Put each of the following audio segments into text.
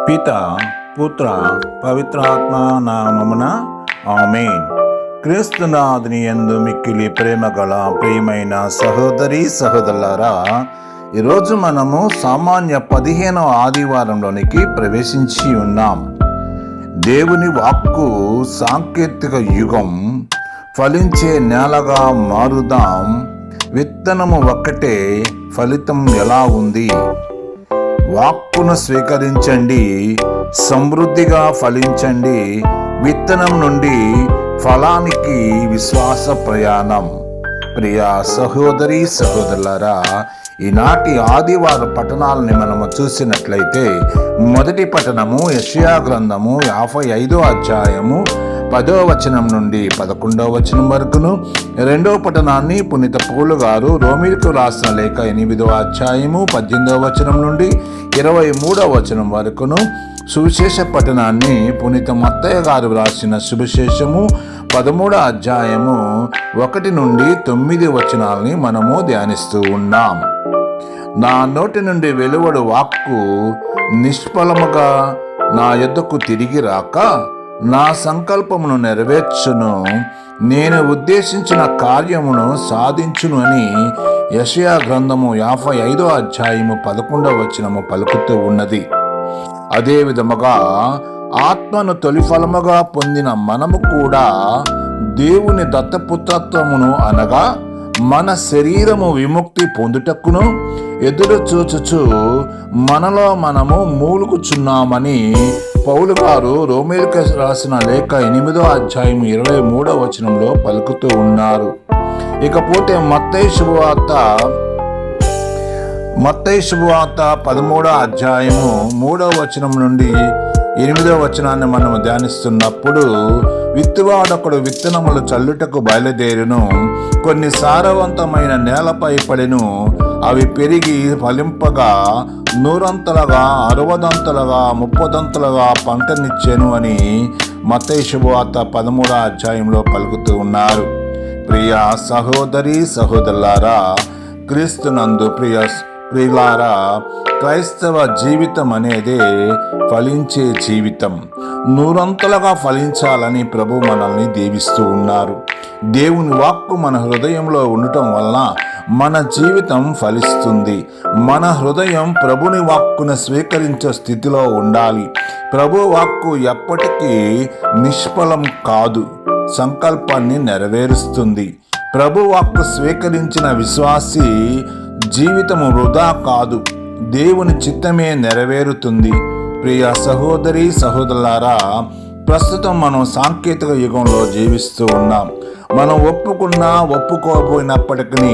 పిత పుత్ర పవిత్రాత్మ నామమున ఆమేన్. క్రీస్తునాథుని యందు మిక్కిలి ప్రేమ గల ప్రియమైన సహోదరి సహోదరులారా, ఈరోజు మనము సామాన్య 15వ ఆదివారంలోనికి ప్రవేశించి ఉన్నాం. దేవుని వాక్కు సాంకేతిక యుగం, ఫలించే నేలగా మారుదాం. విత్తనము ఒక్కటే, ఫలితం ఎలా ఉంది? వాక్కును స్వీకరించండి, సమృద్ధిగా ఫలించండి. విత్తనం నుండి ఫలానికి విశ్వాస ప్రయాణం. ప్రియ సహోదరి సహోదరులారా, ఈనాటి ఆదివార పఠనాలని మనము చూసినట్లయితే, మొదటి పఠనము యెషయా గ్రంథము 55వ అధ్యాయము 10వ వచనం నుండి 11వ వచనం వరకును, రెండవ పఠనాన్ని పునీత పౌలు గారు రోమీయులకు రాసిన లేఖ 8వ అధ్యాయము 18వ వచనం నుండి 23వ వచనం వరకును, సువిశేష పఠనాన్ని పునీత మత్తయ్య గారు రాసిన సువిశేషము 13వ అధ్యాయము 1 నుండి 9 వచనాలని మనము ధ్యానిస్తూ ఉన్నాం. నా నోటి నుండి వెలువడు వాక్కు నిష్ఫలముగా నా యొద్దకు తిరిగి రాక నా సంకల్పమును నెరవేర్చును, నేను ఉద్దేశించిన కార్యమును సాధించును అని యెషయా గ్రంథము 55వ అధ్యాయము 11వ వచనము పలుకుతూ ఉన్నది. అదే విధముగా ఆత్మను తొలిఫలముగా పొందిన మనము కూడా దేవుని దత్తపుత్రత్వమును అనగా మన శరీరము విముక్తి పొందుటకును ఎదురు చూచుచు మనలో మనము మూలుగుచున్నామని పౌలు గారు రోమీయులకు రాసిన లేఖ 8వ అధ్యాయం 23వ వచనంలో పలుకుతూ ఉన్నారు. ఇకపోతే మత్తయి శుభవార్త 13వ అధ్యాయము 3వ వచనం నుండి 8వ వచనాన్ని మనము ధ్యానిస్తున్నప్పుడు, విత్తువాడొకడు విత్తనములు చల్లుటకు బయలుదేరును, కొన్ని సారవంతమైన నేలపై పడెను, అవి పెరిగి ఫలింపగా 100 60 30 పంటనిచ్చెను అని మత్తయి శుభవార్త 13వ అధ్యాయంలో పలుకుతూ ఉన్నారు. ప్రియ సహోదరి సహోదరులారా, క్రీస్తునందు ప్రియులారా, క్రైస్తవ జీవితం అనేదే ఫలించే జీవితం. 100 ఫలించాలని ప్రభు మనల్ని దీవిస్తూ ఉన్నారు. దేవుని వాక్కు మన హృదయంలో ఉండటం వలన మన జీవితం ఫలిస్తుంది. మన హృదయం ప్రభుని వాక్కును స్వీకరించే స్థితిలో ఉండాలి. ప్రభు వాక్కు ఎప్పటికీ నిష్ఫలం కాదు, సంకల్పాన్ని నెరవేరుస్తుంది. ప్రభు వాక్కు స్వీకరించిన విశ్వాసి జీవితము వృధా కాదు, దేవుని చిత్తమే నెరవేరుతుంది. ప్రియ సహోదరి సహోదరులారా, ప్రస్తుతం మనం సాంకేతిక యుగంలో జీవిస్తూ ఉన్నాం. మనం ఒప్పుకున్నా ఒప్పుకోకపోయినప్పటికీ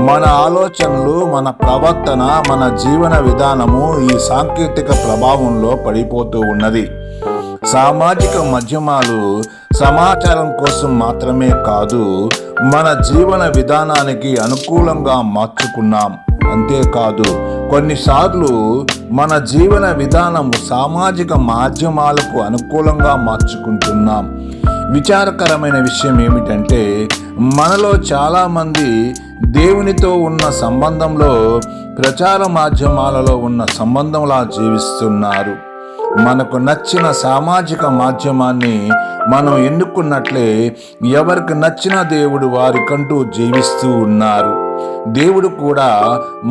మన ఆలోచనలు, మన ప్రవర్తన, మన జీవన విధానము ఈ సాంకేతిక ప్రభావంలో పడిపోతూ ఉన్నది. సామాజిక మాధ్యమాలు సమాచారం కోసం మాత్రమే కాదు, మన జీవన విధానానికి అనుకూలంగా మార్చుకున్నాం. అంతేకాదు, కొన్నిసార్లు మన జీవన విధానము సామాజిక మాధ్యమాలకు అనుకూలంగా మార్చుకుంటున్నాం. విచారకరమైన విషయం ఏమిటంటే, మనలో చాలామంది దేవునితో ఉన్న సంబంధంలో ప్రచార మాధ్యమాలలో ఉన్న సంబంధంలా జీవిస్తున్నారు. మనకు నచ్చిన సామాజిక మాధ్యమాన్ని మనం ఎన్నుకున్నట్లే ఎవరికి నచ్చిన దేవుడు వారికంటూ జీవిస్తూ ఉన్నారు. దేవుడు కూడా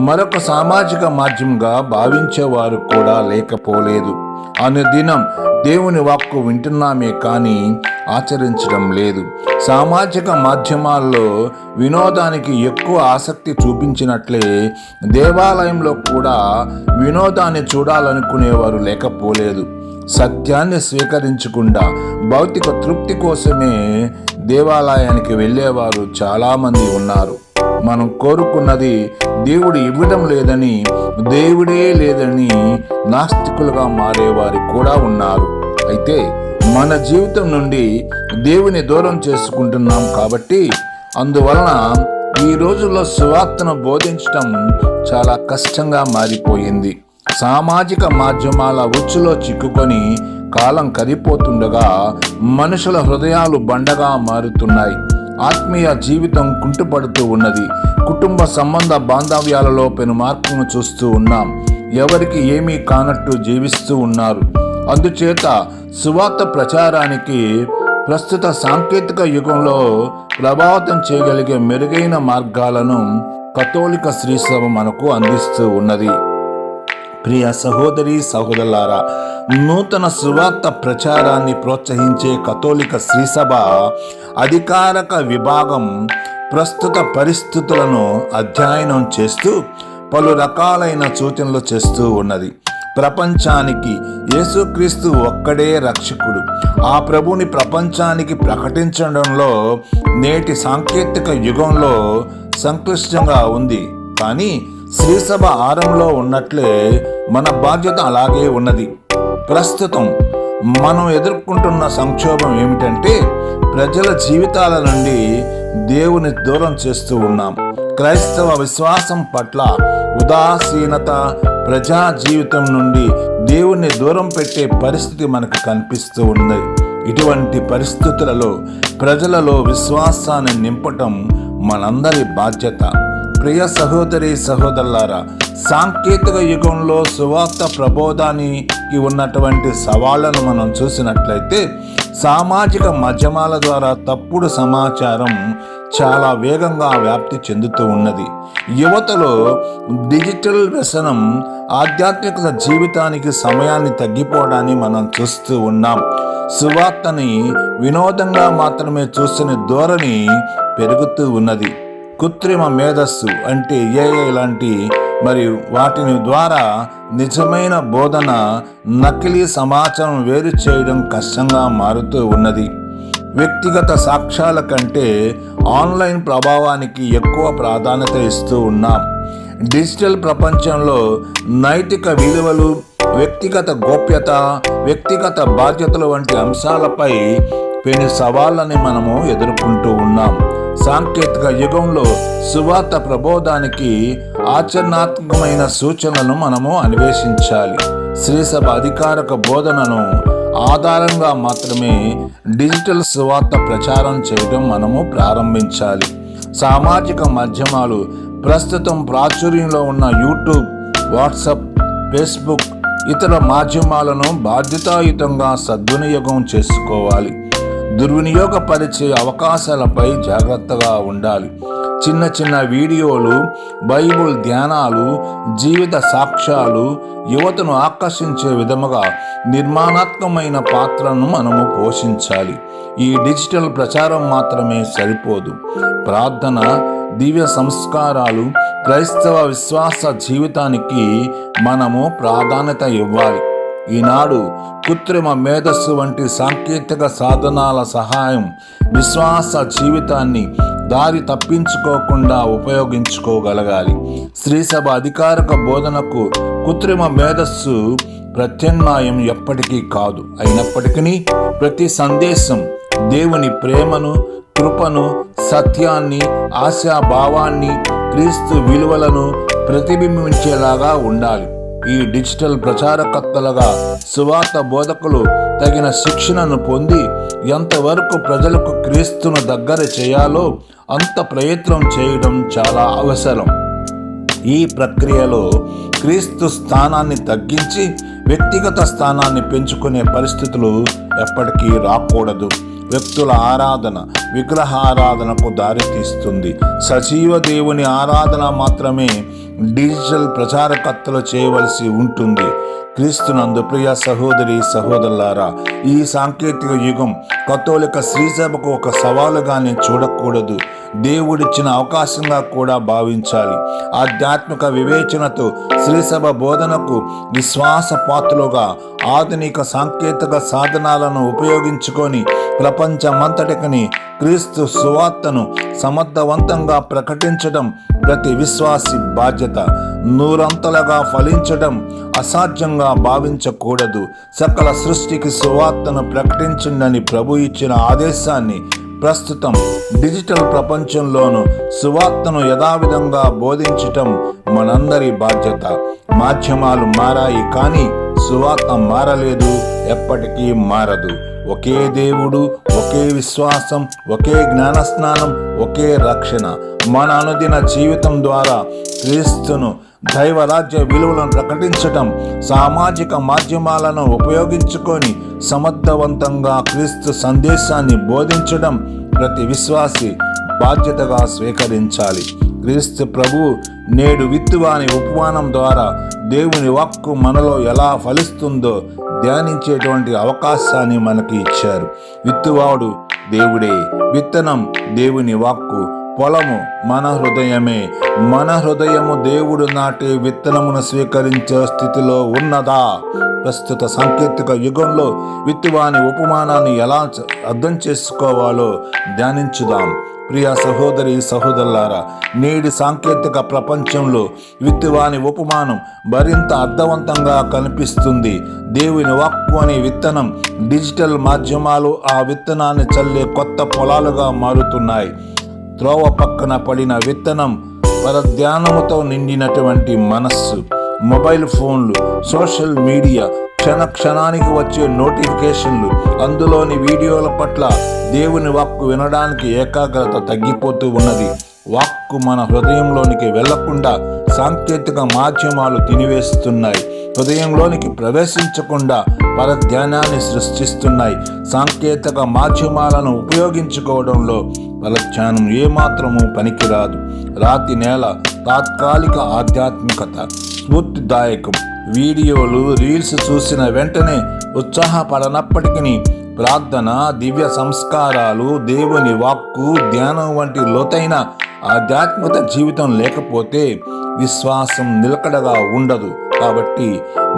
మరొక సామాజిక మాధ్యమంగా భావించేవారు కూడా లేకపోలేదు. అనుదినం దేవుని వాక్కు వింటున్నామే కానీ ఆచరించడం లేదు. సామాజిక మాధ్యమాల్లో వినోదానికి ఎక్కువ ఆసక్తి చూపించినట్లే దేవాలయంలో కూడా వినోదాన్ని చూడాలనుకునేవారు లేకపోలేదు. సత్యాన్ని స్వీకరించకుండా భౌతిక తృప్తి కోసమే దేవాలయానికి వెళ్ళేవారు చాలామంది ఉన్నారు. మనం కోరుకున్నది దేవుడు ఇవ్వడం లేదని, దేవుడే లేదని నాస్తికులుగా మారేవారు కూడా ఉన్నారు. అయితే మన జీవితం నుండి దేవుని దూరం చేసుకుంటున్నాం కాబట్టి, అందువలన ఈ రోజుల్లో సువార్తను బోధించటం చాలా కష్టంగా మారిపోయింది. సామాజిక మాధ్యమాల ఉచ్చులో చిక్కుకొని కాలం కరిపోతుండగా మనుషుల హృదయాలు బండగా మారుతున్నాయి. ఆత్మీయ జీవితం కుంటుపడుతూ ఉన్నది. కుటుంబ సంబంధ బాంధవ్యాలలో పెను మార్పును చూస్తూ ఉన్నాం. ఎవరికి ఏమీ కానట్టు జీవిస్తూ ఉన్నారు. అందుచేత సువార్త ప్రచారానికి ప్రస్తుత సాంకేతిక యుగంలో ప్రభావితం చేయగలిగే మెరుగైన మార్గాలను కథోలిక శ్రీసభ మనకు అందిస్తూ ఉన్నది. ప్రియ సహోదరి సహోదరులారా, నూతన సువార్త ప్రచారాన్ని ప్రోత్సహించే కథోలిక శ్రీసభ అధికారిక విభాగం ప్రస్తుత పరిస్థితులను అధ్యయనం చేస్తూ పలు రకాలైన సూచనలు చేస్తూ ఉన్నది. ప్రపంచానికి యేసుక్రీస్తు ఒక్కడే రక్షకుడు. ఆ ప్రభుని ప్రపంచానికి ప్రకటించడంలో నేటి సాంకేతిక యుగంలో సంక్లిష్టంగా ఉంది. కానీ శ్రీసభ ఆరంలో ఉన్నట్లే మన బాధ్యత అలాగే ఉన్నది. ప్రస్తుతం మనం ఎదుర్కొంటున్న సంక్షోభం ఏమిటంటే ప్రజల జీవితాల నుండి దేవుని దూరం చేస్తూ ఉన్నాం. క్రైస్తవ విశ్వాసం పట్ల ఉదాసీనత ప్రజా జీవితం నుండి దేవుణ్ణి దూరం పెట్టే పరిస్థితి మనకు కనిపిస్తూ ఉంది. ఇటువంటి పరిస్థితులలో ప్రజలలో విశ్వాసాన్ని నింపటం మనందరి బాధ్యత. ప్రియ సహోదరి సహోదరులారా, సాంకేతిక యుగంలో సువార్త ప్రబోధానికి ఉన్నటువంటి సవాళ్లను మనం చూసినట్లయితే సామాజిక మాధ్యమాల ద్వారా తప్పుడు సమాచారం చాలా వేగంగా వ్యాప్తి చెందుతూ ఉన్నది. యువతలో డిజిటల్ వ్యసనం ఆధ్యాత్మిక జీవితానికి సమయాన్ని తగ్గిపోవడాన్ని మనం చూస్తూ ఉన్నాం. సువార్తని వినోదంగా మాత్రమే చూసిన ధోరణి పెరుగుతూ ఉన్నది. కృత్రిమ మేధస్సు అంటే ఏఐ లాంటి మరియు వాటిని ద్వారా నిజమైన బోధన నకిలీ సమాచారం వేరు చేయడం కష్టంగా మారుతూ ఉన్నది. వ్యక్తిగత సాక్ష్యాల కంటే ఆన్లైన్ ప్రభావానికి ఎక్కువ ప్రాధాన్యత ఇస్తూ ఉన్నాం. డిజిటల్ ప్రపంచంలో నైతిక విలువలు, వ్యక్తిగత గోప్యత, వ్యక్తిగత బాధ్యతలు వంటి అంశాలపై పెను సవాళ్ళని మనము ఎదుర్కొంటూ ఉన్నాం. సాంకేతిక యుగంలో సువార్త ప్రబోధానికి ఆచరణాత్మకమైన సూచనలను మనము అన్వేషించాలి. శ్రీసభ అధికారిక బోధనను ఆధారంగా మాత్రమే డిజిటల్ సువార్త ప్రచారం చేయడం మనము ప్రారంభించాలి. సామాజిక మాధ్యమాలు ప్రస్తుతం ప్రాచుర్యంలో ఉన్న యూట్యూబ్, వాట్సాప్, ఫేస్బుక్, ఇతర మాధ్యమాలను బాధ్యతాయుతంగా సద్వినియోగం చేసుకోవాలి. దుర్వినియోగపరిచే అవకాశాలపై జాగ్రత్తగా ఉండాలి. చిన్న చిన్న వీడియోలు, బైబుల్ ధ్యానాలు, జీవిత సాక్ష్యాలు యువతను ఆకర్షించే విధముగా నిర్మాణాత్మకమైన పాత్రను మనము పోషించాలి. ఈ డిజిటల్ ప్రచారం మాత్రమే సరిపోదు. ప్రార్థన, దివ్య సంస్కారాలు, క్రైస్తవ విశ్వాస జీవితానికి మనము ప్రాధాన్యత ఇవ్వాలి. ఈనాడు కృత్రిమ మేధస్సు వంటి సాంకేతిక సాధనాల సహాయం విశ్వాస జీవితాన్ని దారి తప్పించుకోకుండా ఉపయోగించుకోగలగాలి. శ్రీసభ అధికారిక బోధనకు కృత్రిమ మేధస్సు ప్రత్యామ్నాయం ఎప్పటికీ కాదు. అయినప్పటికీ ప్రతి సందేశం దేవుని ప్రేమను, కృపను, సత్యాన్ని, ఆశాభావాన్ని, క్రీస్తు విలువలను ప్రతిబింబించేలాగా ఉండాలి. ఈ డిజిటల్ ప్రచారకర్తలుగా సువార్త బోధకులు తగిన శిక్షణను పొంది ఎంతవరకు ప్రజలకు క్రీస్తును దగ్గర చేయాలో అంత ప్రయత్నం చేయడం చాలా అవసరం. ఈ ప్రక్రియలో క్రీస్తు స్థానాన్ని తగ్గించి వ్యక్తిగత స్థానాన్ని పెంచుకునే పరిస్థితులు ఎప్పటికీ రాకూడదు. వ్యక్తుల ఆరాధన విగ్రహారాధనకు దారితీస్తుంది. సజీవ దేవుని ఆరాధన మాత్రమే డిజిటల్ ప్రచారకర్తలు చేయవలసి ఉంటుంది. క్రీస్తునందు ప్రియ సహోదరి సహోదరులారా, ఈ సాంకేతిక యుగం కథోలిక శ్రీసభకు ఒక సవాలుగానే చూడకూడదు, దేవుడిచ్చిన అవకాశంగా కూడా భావించాలి. ఆధ్యాత్మిక వివేచనతో శ్రీసభ బోధనకు విశ్వాసపాత్రులుగా ఆధునిక సాంకేతిక సాధనాలను ఉపయోగించుకొని ప్రపంచమంతటికి క్రీస్తు సువార్తను సమర్థవంతంగా ప్రకటించడం ప్రతి విశ్వాసి బాధ్యత. నూరంతలుగా ఫలించడం అసాధ్యంగా భావించకూడదు. సకల సృష్టికి సువార్తను ప్రకటించండి ప్రభు ఇచ్చిన ఆదేశాన్ని ప్రస్తుతం డిజిటల్ ప్రపంచంలోనూ సువార్తను యథావిధంగా బోధించటం మనందరి బాధ్యత. మాధ్యమాలు మారాయి, కానీ సువార్త మారలేదు, ఎప్పటికీ మారదు. ఒకే దేవుడు, ఒకే విశ్వాసం, ఒకే జ్ఞానస్నానం, ఒకే రక్షణ. మన అనుదిన జీవితం ద్వారా క్రీస్తును దైవరాజ్య విలువలను ప్రకటించటం, సామాజిక మాధ్యమాలను ఉపయోగించుకొని సమర్థవంతంగా క్రీస్తు సందేశాన్ని బోధించడం ప్రతి విశ్వాసి బాధ్యతగా స్వీకరించాలి. క్రీస్తు ప్రభువు నేడు విత్తువాని ఉపమానం ద్వారా దేవుని వాక్కు మనలో ఎలా ఫలిస్తుందో ధ్యానించేటువంటి అవకాశాన్ని మనకి ఇచ్చారు. విత్తువాడు దేవుడే, విత్తనం దేవుని వాక్కు, పొలము మన హృదయమే. మన హృదయము దేవుడు నాటే విత్తనమును స్వీకరించే స్థితిలో ఉన్నదా? ప్రస్తుత సాంకేతిక యుగంలో విత్తువాని ఉపమానాన్ని ఎలా అర్థం చేసుకోవాలో ధ్యానించుదాం. ప్రియ సహోదరి సహోదరులారా, నేటి సాంకేతిక ప్రపంచంలో విత్తువాని ఉపమానం మరింత అర్థవంతంగా కనిపిస్తుంది. దేవుని వాక్కు అనే విత్తనం డిజిటల్ మాధ్యమాలు ఆ విత్తనాన్ని చల్లే కొత్త పొలాలుగా మారుతున్నాయి. త్రోవ పక్కన పడిన విత్తనం పరధ్యానముతో నిండినటువంటి మనస్సు, మొబైల్ ఫోన్లు, సోషల్ మీడియా, క్షణానికి వచ్చే నోటిఫికేషన్లు, అందులోని వీడియోల పట్ల దేవుని వాక్కు వినడానికి ఏకాగ్రత తగ్గిపోతూ ఉన్నది. వాక్కు మన హృదయంలోనికి వెళ్లకుండా సాంకేతిక మాధ్యమాలు తినివేస్తున్నాయి. హృదయంలోనికి ప్రవేశించకుండా పరధ్యానాన్ని సృష్టిస్తున్నాయి. సాంకేతిక మాధ్యమాలను ఉపయోగించుకోవడంలో పరధ్యానం ఏమాత్రము పనికిరాదు. రాతి నేల తాత్కాలిక ఆధ్యాత్మికత, స్ఫూర్తిదాయకం వీడియోలు, రీల్స్ చూసిన వెంటనే ఉత్సాహపడనప్పటికీ ప్రార్థన, దివ్య సంస్కారాలు, దేవుని వాక్కు, ధ్యానం వంటి లోతైన ఆధ్యాత్మిక జీవితం లేకపోతే విశ్వాసం నిలకడగా ఉండదు. కాబట్టి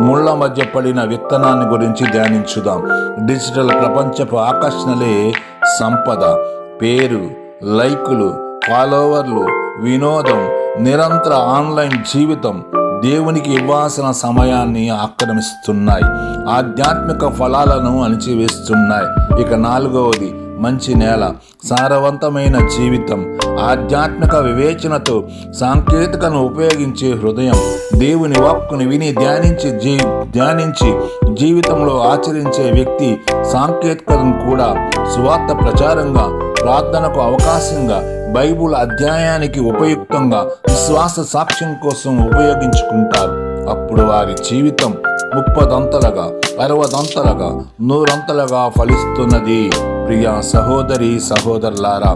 ముళ్ళ మధ్య పడిన విత్తనాన్ని గురించి ధ్యానించుదాం. డిజిటల్ ప్రపంచపు ఆకర్షణలే సంపద, పేరు, లైకులు, ఫాలోవర్లు, వినోదం, నిరంతర ఆన్లైన్ జీవితం దేవునికి ఇవ్వాల్సిన సమయాన్ని ఆక్రమిస్తున్నాయి. ఆధ్యాత్మిక ఫలాలను అణిచివేస్తున్నాయి. ఇక 4వది మంచి నేల, సారవంతమైన జీవితం, ఆధ్యాత్మిక వివేచనతో సాంకేతికను ఉపయోగించే హృదయం, దేవుని వాక్కుని విని ధ్యానించి జీవితంలో ఆచరించే వ్యక్తి సాంకేతికతను కూడా సువార్త ప్రచారంగా, ప్రార్థనకు అవకాశంగా, బైబుల్ అధ్యాయానికి ఉపయుక్తంగా, విశ్వాస సాక్ష్యం కోసం ఉపయోగించుకుంటారు. అప్పుడు వారి జీవితం 30దంతలుగా, 60దంతలుగా, 100ంతలుగా ఫలిస్తున్నది. ప్రియ సహోదరి సహోదరులారా,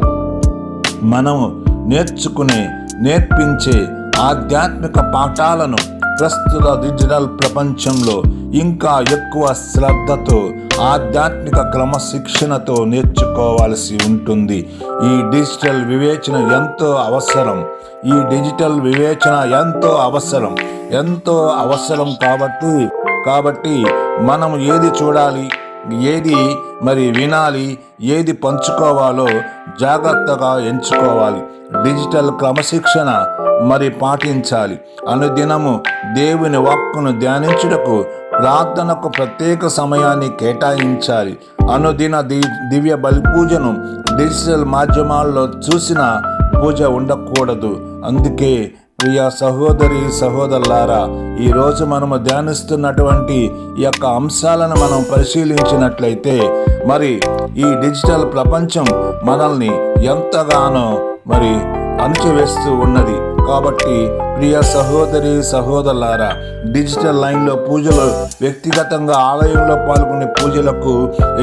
మనము నేర్పించే ఆధ్యాత్మిక పాఠాలను ప్రస్తుత డిజిటల్ ప్రపంచంలో ఇంకా ఎక్కువ శ్రద్ధతో, ఆధ్యాత్మిక క్రమశిక్షణతో నేర్చుకోవాల్సి ఉంటుంది. ఈ డిజిటల్ వివేచన ఎంతో అవసరం కాబట్టి మనం ఏది చూడాలి, ఏది వినాలి, ఏది పంచుకోవాలో జాగ్రత్తగా ఎంచుకోవాలి. డిజిటల్ క్రమశిక్షణ పాటించాలి. అనుదినము దేవుని వాక్కును ధ్యానించుటకు, ప్రార్థనకు ప్రత్యేక సమయాన్ని కేటాయించాలి. అనుదిన దివ్య బలి పూజను డిజిటల్ మాధ్యమాల్లో చూసిన పూజ ఉండకూడదు. అందుకే ప్రియ సహోదరి సహోదరులారా, ఈరోజు మనము ధ్యానిస్తున్నటువంటి ఈ యొక్క అంశాలను మనం పరిశీలించినట్లయితే ఈ డిజిటల్ ప్రపంచం మనల్ని ఎంతగానో అణచివేస్తూ ఉన్నది. కాబట్టి ప్రియ సహోదరి సహోదరులారా, డిజిటల్ లైన్లో పూజలు, వ్యక్తిగతంగా ఆలయంలో పాల్గొనే పూజలకు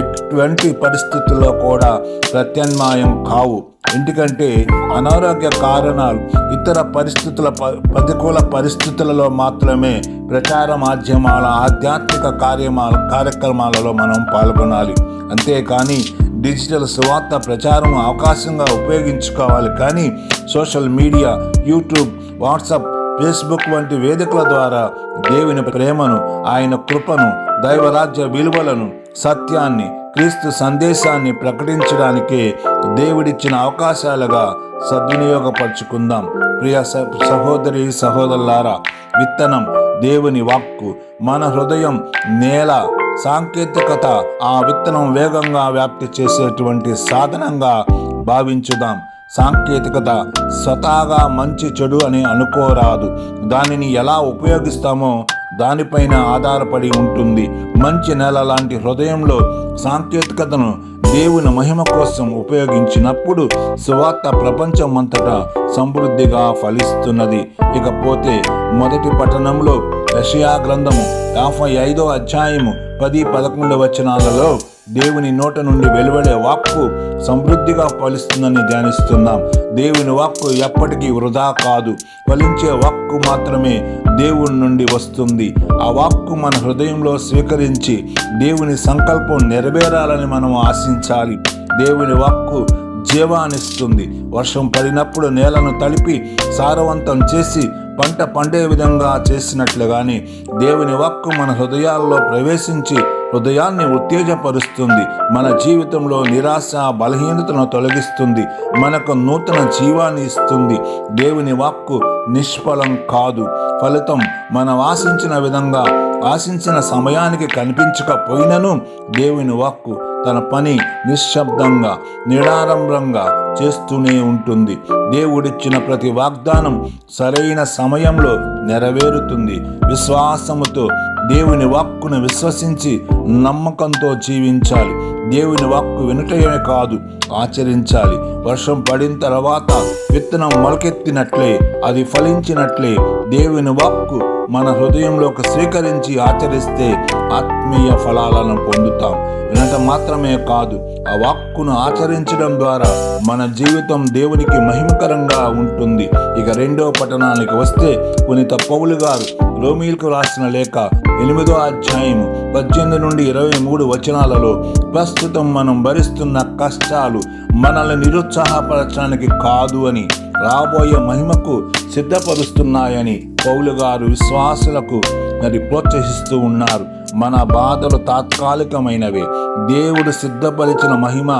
ఎటువంటి పరిస్థితుల్లో కూడా ప్రత్యామ్నాయం కావు. ఎందుకంటే అనారోగ్య కారణాలు, ఇతర ప్రతికూల పరిస్థితులలో మాత్రమే ప్రచార మాధ్యమాల ఆధ్యాత్మిక కార్యక్రమాలలో మనం పాల్గొనాలి. అంతేకాని డిజిటల్ సువార్త ప్రచారం అవకాశంగా ఉపయోగించుకోవాలి. కానీ social media, YouTube, WhatsApp, Facebook వంటి వేదికల ద్వారా దేవుని ప్రేమను, ఆయన కృపను, దైవరాజ్య విలువలను, సత్యాన్ని, క్రీస్తు సందేశాన్ని ప్రకటించడానికే దేవుడిచ్చిన అవకాశాలుగా సద్వినియోగపరుచుకుందాం. ప్రియ సహోదరి సహోదరులారా, విత్తనం దేవుని వాక్కు, మన హృదయం నేల, సాంకేతికత ఆ విత్తనం వేగంగా వ్యాప్తి చేసేటువంటి సాధనంగా భావించుదాం. సాంకేతికత స్వతహాగా మంచి చెడు అని అనుకోరాదు. దానిని ఎలా ఉపయోగిస్తామో దానిపైన ఆధారపడి ఉంటుంది. మంచి నేల లాంటి హృదయంలో సాంకేతికతను దేవుని మహిమ కోసం ఉపయోగించినప్పుడు సువార్త ప్రపంచం అంతటా సమృద్ధిగా ఫలిస్తున్నది. ఇకపోతే మొదటి పట్టణంలో యెషయా గ్రంథము 55వ అధ్యాయము 10-11 వచనాలలో దేవుని నోట నుండి వెలువడే వాక్కు సమృద్ధిగా ఫలిస్తుందని ధ్యానిస్తున్నాం. దేవుని వాక్కు ఎప్పటికీ వృధా కాదు. ఫలించే వాక్కు మాత్రమే దేవుని నుండి వస్తుంది. ఆ వాక్కు మన హృదయంలో స్వీకరించి దేవుని సంకల్పం నెరవేరాలని మనం ఆశించాలి. దేవుని వాక్కు జీవాన్నిస్తుంది. వర్షం పడినప్పుడు నేలను తడిపి సారవంతం చేసి పంట పండే విధంగా చేసినట్లుగాని దేవుని వాక్కు మన హృదయాల్లో ప్రవేశించి హృదయాన్ని ఉత్తేజపరుస్తుంది. మన జీవితంలో నిరాశ బలహీనతను తొలగిస్తుంది. మనకు నూతన జీవాన్ని ఇస్తుంది. దేవుని వాక్కు నిష్ఫలం కాదు. ఫలితం మనం ఆశించిన విధంగా ఆశించిన సమయానికి కనిపించకపోయినను దేవుని వాక్కు తన పని నిశ్శబ్దంగా నిడారంభంగా చేస్తూనే ఉంటుంది. దేవుడిచ్చిన ప్రతి వాగ్దానం సరైన సమయంలో నెరవేరుతుంది. విశ్వాసముతో దేవుని వాక్కును విశ్వసించి నమ్మకంతో జీవించాలి. దేవుని వాక్కు వినటమే కాదు, ఆచరించాలి. వర్షం పడిన తర్వాత విత్తనం మొలకెత్తినట్లే, అది ఫలించినట్లే దేవుని వాక్కు మన హృదయంలోకి స్వీకరించి ఆచరిస్తే ఆత్మీయ ఫలాలను పొందుతాం. వినటం మాత్రమే కాదు, ఆ వాక్కును ఆచరించడం ద్వారా మన జీవితం దేవునికి మహిమకరంగా ఉంటుంది. ఇక రెండవ పట్టణానికి వస్తే పునీత పౌలు గారు రోమీయులకు రాసిన లేఖ 8వ అధ్యాయము 18-23 వచనాలలో ప్రస్తుతం మనం భరిస్తున్న కష్టాలు మనల్ని నిరుత్సాహపరచడానికి కాదు అని, రాబోయే మహిమకు సిద్ధపరుస్తున్నాయని పౌలు గారు విశ్వాసులకు ప్రోత్సహిస్తూ ఉన్నారు. మన బాధలు తాత్కాలికమైనవే, దేవుడు సిద్ధపరిచిన మహిమ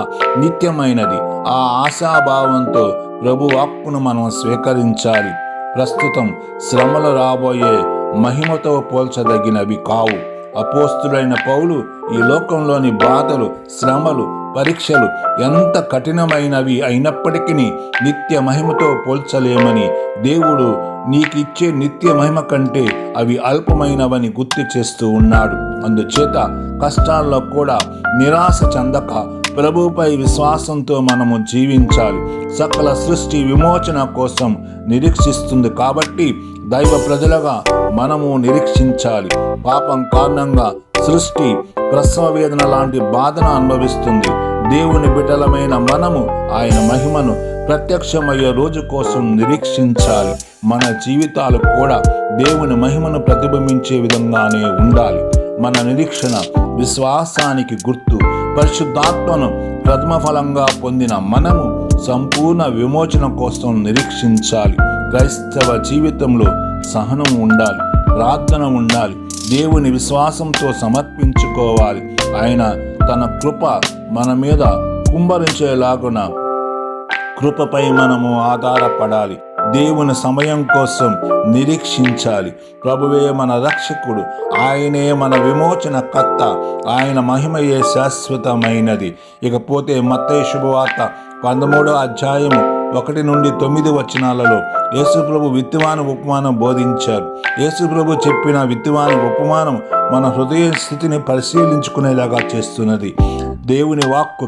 నిత్యమైనది. ఆ ఆశాభావంతో ప్రభు వాక్కును మనం స్వీకరించాలి. ప్రస్తుతం శ్రమలు రాబోయే మహిమతో పోల్చదగినవి కావు. అపోస్తులైన పౌలు ఈ లోకంలోని బాధలు, శ్రమలు, పరీక్షలు ఎంత కఠినమైనవి అయినప్పటికీ నిత్య మహిమతో పోల్చలేమని, దేవుడు నీకిచ్చే నిత్య మహిమ కంటే అవి అల్పమైనవని గుర్తు చేస్తూ ఉన్నాడు. అందుచేత కష్టాల్లో కూడా నిరాశ చెందక ప్రభువుపై విశ్వాసంతో మనము జీవించాలి. సకల సృష్టి విమోచన కోసం నిరీక్షిస్తుంది కాబట్టి దైవ ప్రజలుగా మనము నిరీక్షించాలి. పాపం కారణంగా సృష్టి ప్రసవ వేదన లాంటి బాధను అనుభవిస్తుంది. దేవుని బిడ్డలమైన మనము ఆయన మహిమను ప్రత్యక్షమయ్యే రోజు కోసం నిరీక్షించాలి. మన జీవితాలు కూడా దేవుని మహిమను ప్రతిబింబించే విధంగానే ఉండాలి. మన నిరీక్షణ విశ్వాసానికి గుర్తు. పరిశుద్ధాత్మను ప్రథమ ఫలంగా పొందిన మనము సంపూర్ణ విమోచన కోసం నిరీక్షించాలి. క్రైస్తవ జీవితంలో సహనం ఉండాలి, ప్రార్థన ఉండాలి, దేవుని విశ్వాసంతో సమర్పించుకోవాలి. ఆయన తన కృప మన మీద కుమ్మరించేలాగున కృపపై మనము ఆధారపడాలి. దేవుని సమయం కోసం నిరీక్షించాలి. ప్రభువే మన రక్షకుడు, ఆయనే మన విమోచన కర్త, ఆయన మహిమయే శాశ్వతమైనది. ఇకపోతే మత్తయి శుభవార్త 13వ అధ్యాయము 1-9 వచనాలలో యేసుప్రభు విత్తువాని ఉపమానం బోధించారు. యేసుప్రభు చెప్పిన విత్తువాని ఉపమానం మన హృదయ స్థితిని పరిశీలించుకునేలాగా చేస్తున్నది. దేవుని వాక్కు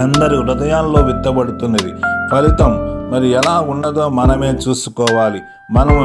అందరి హృదయాల్లో విత్తబడుతున్నది. ఫలితం మరి ఎలా ఉన్నదో మనమే చూసుకోవాలి. మనము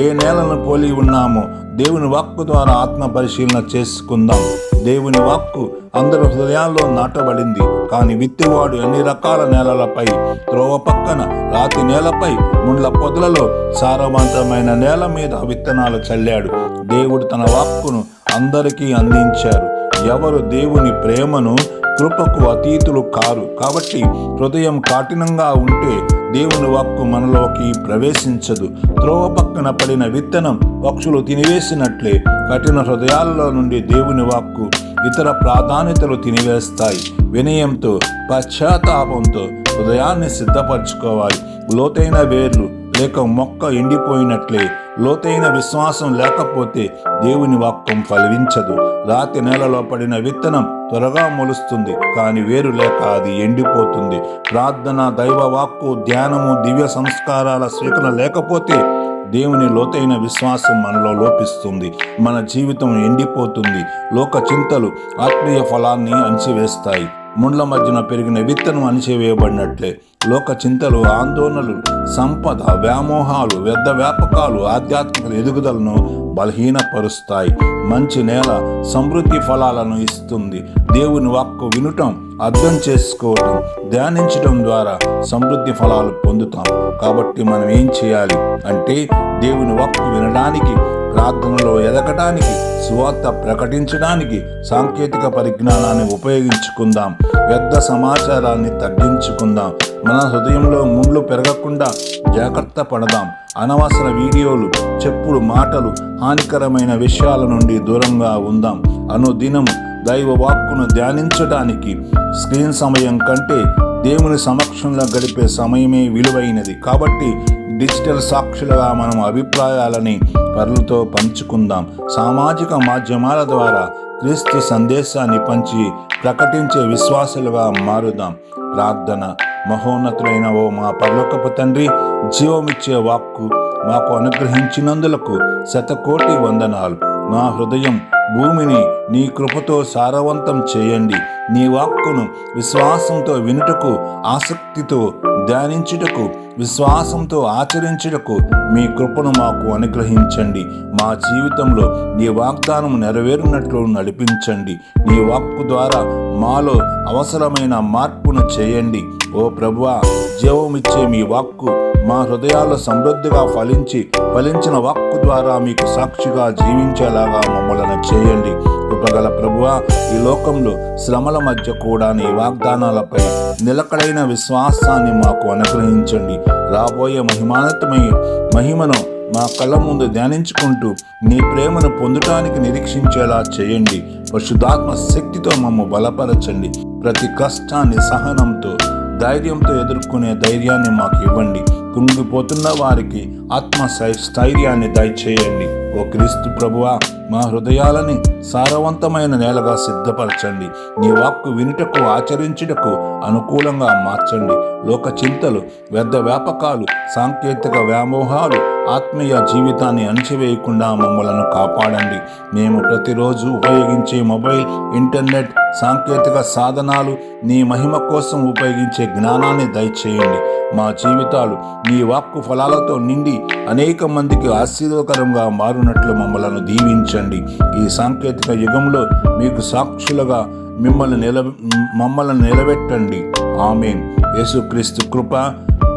ఏ నేలను పోలి ఉన్నామో దేవుని వాక్కు ద్వారా ఆత్మ పరిశీలన చేసుకుందాం. దేవుని వాక్కు అందరి హృదయాల్లో నాటబడింది. కానీ విత్తివాడు అన్ని రకాల నేలలపై, త్రోవ పక్కన, రాతి నేలపై, ముండ్ల పొదలలో, సారవంతమైన నేల మీద విత్తనాలు చల్లాడు. దేవుడు తన వాక్కును అందరికీ అందించారు. ఎవరు దేవుని ప్రేమను, కృపకు అతీతులు కారు. కాబట్టి హృదయం కఠినంగా ఉంటే దేవుని వాక్కు మనలోకి ప్రవేశించదు. త్రోవ పక్కన పడిన విత్తనం పక్షులు తినివేసినట్లే కఠిన హృదయాల్లో నుండి దేవుని వాక్కు ఇతర ప్రాధాన్యతలు తినివేస్తాయి. వినయంతో, పశ్చాత్తాపంతో హృదయాన్ని సిద్ధపరచుకోవాలి. లోతైన వేర్లు లేక మొక్క ఎండిపోయినట్లే లోతైన విశ్వాసం లేకపోతే దేవుని వాక్యం ఫలించదు. రాతి నేలలో పడిన విత్తనం త్వరగా మొలుస్తుంది, కానీ వేరు లేక అది ఎండిపోతుంది. ప్రార్థన, దైవ వాక్కు, ధ్యానము, దివ్య సంస్కారాల స్వీకరణ లేకపోతే దేవుని లోతైన విశ్వాసం మనలో లోపిస్తుంది. మన జీవితం ఎండిపోతుంది. లోక చింతలు ఆత్మీయ ఫలాన్ని అణిచివేస్తాయి. ముండ్ల మధ్యన పెరిగిన విత్తనం అణిచివేయబడినట్లే లోక చింతలు, ఆందోళనలు, సంపద, వ్యామోహాలు, వ్యర్థ వ్యాపకాలు ఆధ్యాత్మిక ఎదుగుదలను బలహీనపరుస్తాయి. మంచి నేల సమృద్ధి ఫలాలను ఇస్తుంది. దేవుని వాక్కు వినటం, అర్థం చేసుకోవటం, ధ్యానించటం ద్వారా సమృద్ధి ఫలాలు పొందుతాం. కాబట్టి మనం ఏం చేయాలి అంటే దేవుని వాక్కు వినడానికి, ప్రార్థనలో ఎదగటానికి, సువార్త ప్రకటించడానికి సాంకేతిక పరిజ్ఞానాన్ని ఉపయోగించుకుందాం. వ్యర్థ సమాచారాన్ని తగ్గించుకుందాం. మన హృదయంలో ముండ్లు పెరగకుండా జాగ్రత్త పడదాం. అనవసర వీడియోలు, చెప్పుడు మాటలు, హానికరమైన విషయాల నుండి దూరంగా ఉందాం. అనుదినం దైవ వాక్కును ధ్యానించడానికి స్క్రీన్ సమయం కంటే దేవుని సమక్షంలో గడిపే సమయమే విలువైనది. కాబట్టి డిజిటల్ సాక్షులుగా మనం అభిప్రాయాలని పరులతో పంచుకుందాం. సామాజిక మాధ్యమాల ద్వారా క్రీస్తు సందేశాన్ని పంచి ప్రకటించే విశ్వాసులుగా మారుదాం. ప్రార్థన. మహోన్నతులైన ఓ మా పరలోకపు తండ్రి, జీవమిచ్చే వాక్కు మాకు అనుగ్రహించినందులకు శతకోటి వందనాలు. మా హృదయం, భూమిని నీ కృపతో సారవంతం చేయండి. నీ వాక్కును విశ్వాసంతో వినుటకు, ఆసక్తితో ధ్యానించుటకు, విశ్వాసంతో ఆచరించుటకు మీ కృపను మాకు అనుగ్రహించండి. మా జీవితంలో నీ వాగ్దానం నెరవేరినట్లు నడిపించండి. నీ వాక్కు ద్వారా మాలో అవసరమైన మార్పును చేయండి. ఓ ప్రభువా, జీవమిచ్చే మీ వాక్కు మా హృదయాల్లో సమృద్ధిగా ఫలించిన వాక్కు ద్వారా మీకు సాక్షిగా జీవించేలాగా మమ్మల్ని చేయండి. కృపగల ప్రభువా, ఈ లోకంలో శ్రమల మధ్య కూడా నీ వాగ్దానాలపై నిలకడైన విశ్వాసాన్ని మాకు అనుగ్రహించండి. రాబోయే మహిమను మా కళ్ళ ముందు ధ్యానించుకుంటూ నీ ప్రేమను పొందటానికి నిరీక్షించేలా చేయండి. పరిశుద్ధాత్మ శక్తితో మమ్మ బలపరచండి. ప్రతి కష్టాన్ని సహనంతో, ధైర్యంతో ఎదుర్కొనే ధైర్యాన్ని మాకు ఇవ్వండి. కుంగిపోతున్న వారికి స్థైర్యాన్ని దయచేయండి. ఓ క్రీస్తు ప్రభువా, మా హృదయాలని సారవంతమైన నేలగా సిద్ధపరచండి. నీ వాక్కు వినుటకు, ఆచరించుటకు అనుకూలంగా మార్చండి. లోక చింతలు, వ్యర్థ వ్యాపకాలు, సాంకేతిక వ్యామోహాలు ఆత్మీయ జీవితాన్ని అణచివేయకుండా మమ్మలను కాపాడండి. మేము ప్రతిరోజు ఉపయోగించే మొబైల్, ఇంటర్నెట్, సాంకేతిక సాధనాలు నీ మహిమ కోసం ఉపయోగించే జ్ఞానాన్ని దయచేయండి. మా జీవితాలు నీ వాక్కు ఫలాలతో నిండి అనేక మందికి ఆశీర్వకరంగా మారునట్లు మమ్మలను దీవించండి. ఈ సాంకేతిక యుగంలో మీకు సాక్షులుగా మమ్మల్ని నిలబెట్టండి. ఆమేన్. యేసుక్రీస్తు కృప,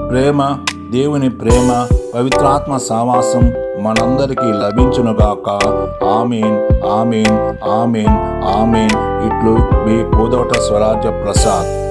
ప్రేమ, దేవుని ప్రేమ, పవిత్రాత్మ సావాసం మనందరికీ లభించునుగాక. ఆమేన్, ఆమేన్, ఆమేన్, ఆమేన్. ఇట్లు మీ పూదోట స్వరాజ్య ప్రసాద్.